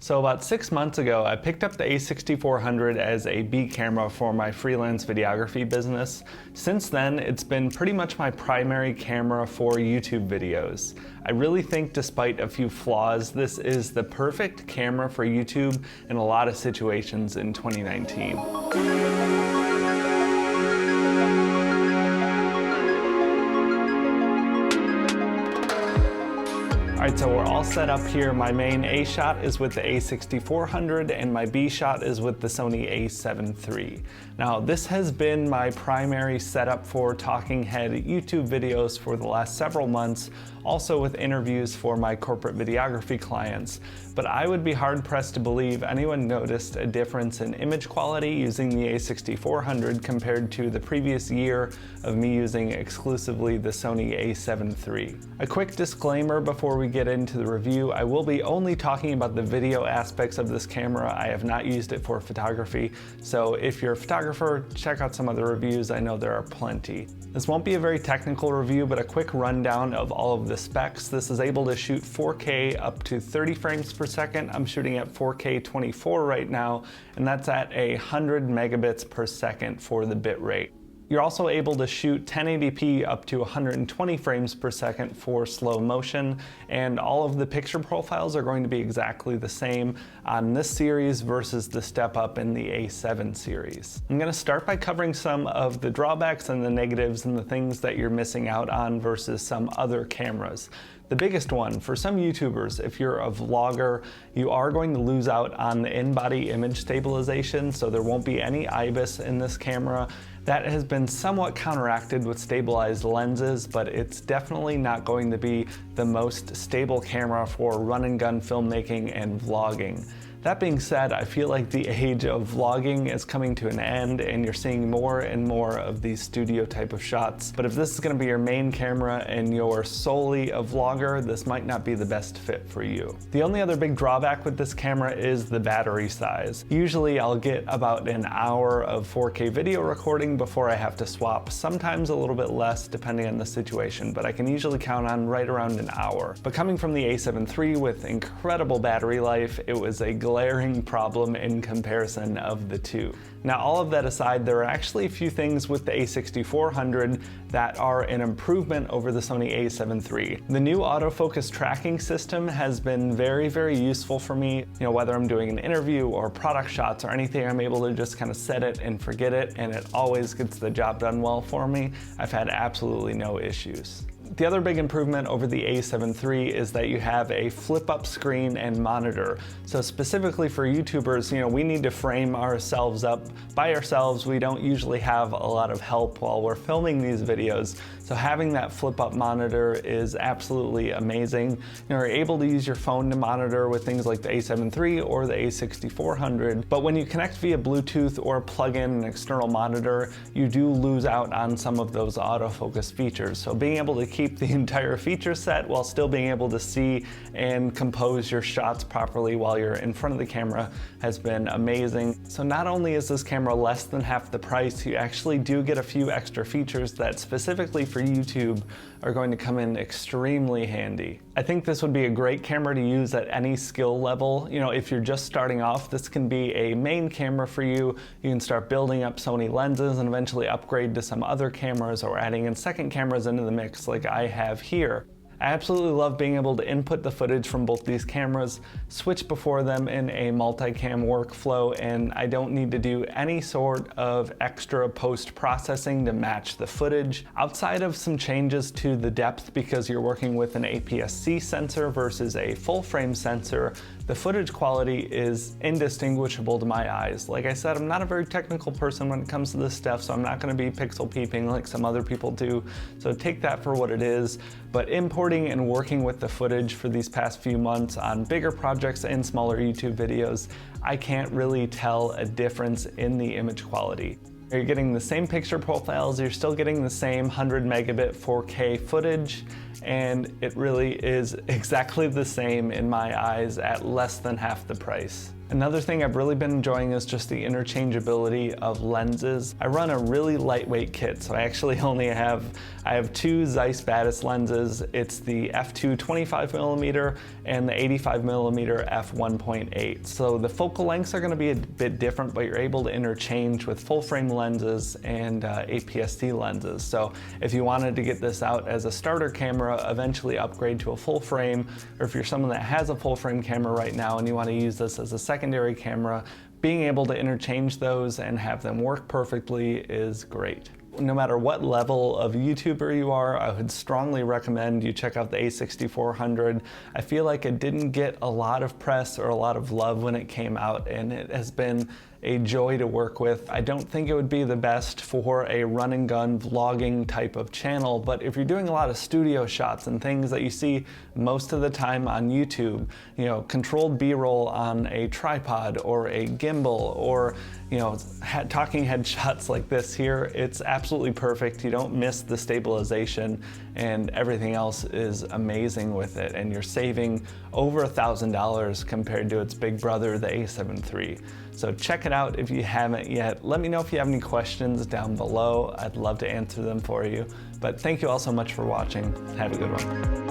So about 6 months ago, I picked up the A6400 as a B camera for my freelance videography business. Since then, it's been pretty much my primary camera for YouTube videos. I really think, despite a few flaws, this is the perfect camera for YouTube in a lot of situations in 2019. Alright, so we're all set up here. My main A shot is with the A6400 and my B shot is with the Sony A7 III. Now, this has been my primary setup for talking head YouTube videos for the last several months, also with interviews for my corporate videography clients. But I would be hard pressed to believe anyone noticed a difference in image quality using the A6400 compared to the previous year of me using exclusively the Sony A7 III. A quick disclaimer before we get into the review: I will be only talking about the video aspects of this camera. I have not used it for photography, so if you're a photographer, check out some other reviews. I know there are plenty. This won't be a very technical review, but a quick rundown of all of the specs. This is able to shoot 4K up to 30 frames per second. I'm shooting at 4K 24 right now, and that's at 100 megabits per second for the bit rate. You're also able to shoot 1080p up to 120 frames per second for slow motion, and all of the picture profiles are going to be exactly the same on this series versus the step up in the A7 series. I'm going to start by covering some of the drawbacks and the negatives and the things that you're missing out on versus some other cameras. The biggest one, for some YouTubers, if you're a vlogger, you are going to lose out on the in-body image stabilization, so there won't be any IBIS in this camera. That has been somewhat counteracted with stabilized lenses, but it's definitely not going to be the most stable camera for run and gun filmmaking and vlogging. That being said, I feel like the age of vlogging is coming to an end and you're seeing more and more of these studio type of shots. But if this is going to be your main camera and you're solely a vlogger, this might not be the best fit for you. The only other big drawback with this camera is the battery size. Usually I'll get about an hour of 4K video recording before I have to swap, sometimes a little bit less depending on the situation, but I can usually count on right around an hour. But coming from the A7 III with incredible battery life, it was a glaring problem in comparison of the two. Now, all of that aside, there are actually a few things with the A6400 that are an improvement over the Sony A7 III. The new autofocus tracking system has been very, very useful for me. You know, whether I'm doing an interview or product shots or anything, I'm able to just kind of set it and forget it, and it always gets the job done well for me. I've had absolutely no issues. The other big improvement over the A7 III is that you have a flip-up screen and monitor. So specifically for YouTubers, you know, we need to frame ourselves up by ourselves. We don't usually have a lot of help while we're filming these videos. So having that flip-up monitor is absolutely amazing. You know, you're able to use your phone to monitor with things like the A7 III or the A6400, but when you connect via Bluetooth or plug in an external monitor, you do lose out on some of those autofocus features. So being able to keep the entire feature set while still being able to see and compose your shots properly while you're in front of the camera has been amazing. So not only is this camera less than half the price, you actually do get a few extra features that specifically for YouTube are going to come in extremely handy. I think this would be a great camera to use at any skill level. You know, if you're just starting off, this can be a main camera for you. You can start building up Sony lenses and eventually upgrade to some other cameras or adding in second cameras into the mix like I have here. I absolutely love being able to input the footage from both these cameras, switch before them in a multicam workflow, and I don't need to do any sort of extra post-processing to match the footage. Outside of some changes to the depth because you're working with an APS-C sensor versus a full-frame sensor, the footage quality is indistinguishable to my eyes. Like I said, I'm not a very technical person when it comes to this stuff, so I'm not going to be pixel peeping like some other people do, so take that for what it is. But importing and working with the footage for these past few months on bigger projects and smaller YouTube videos, I can't really tell a difference in the image quality. You're getting the same picture profiles, you're still getting the same 100 megabit 4K footage, and it really is exactly the same in my eyes at less than half the price. Another thing I've really been enjoying is just the interchangeability of lenses. I run a really lightweight kit, so I actually only have two Zeiss Batis lenses. It's the f2 25mm and the 85mm f1.8. So the focal lengths are going to be a bit different, but you're able to interchange with full frame lenses and APS-C lenses. So if you wanted to get this out as a starter camera, eventually upgrade to a full frame, or if you're someone that has a full frame camera right now and you want to use this as a secondary camera, being able to interchange those and have them work perfectly is great. No matter what level of YouTuber you are, I would strongly recommend you check out the A6400. I feel like it didn't get a lot of press or a lot of love when it came out, and it has been a joy to work with. I don't think it would be the best for a run and gun vlogging type of channel, but if you're doing a lot of studio shots and things that you see most of the time on YouTube, you know, controlled B-roll on a tripod or a gimbal, or you know, talking head shots like this here, it's absolutely perfect. You don't miss the stabilization, and everything else is amazing with it, and you're saving over $1,000 compared to its big brother, the A7 III. So check it out if you haven't yet. Let me know if you have any questions down below. I'd love to answer them for you. But thank you all so much for watching. Have a good one.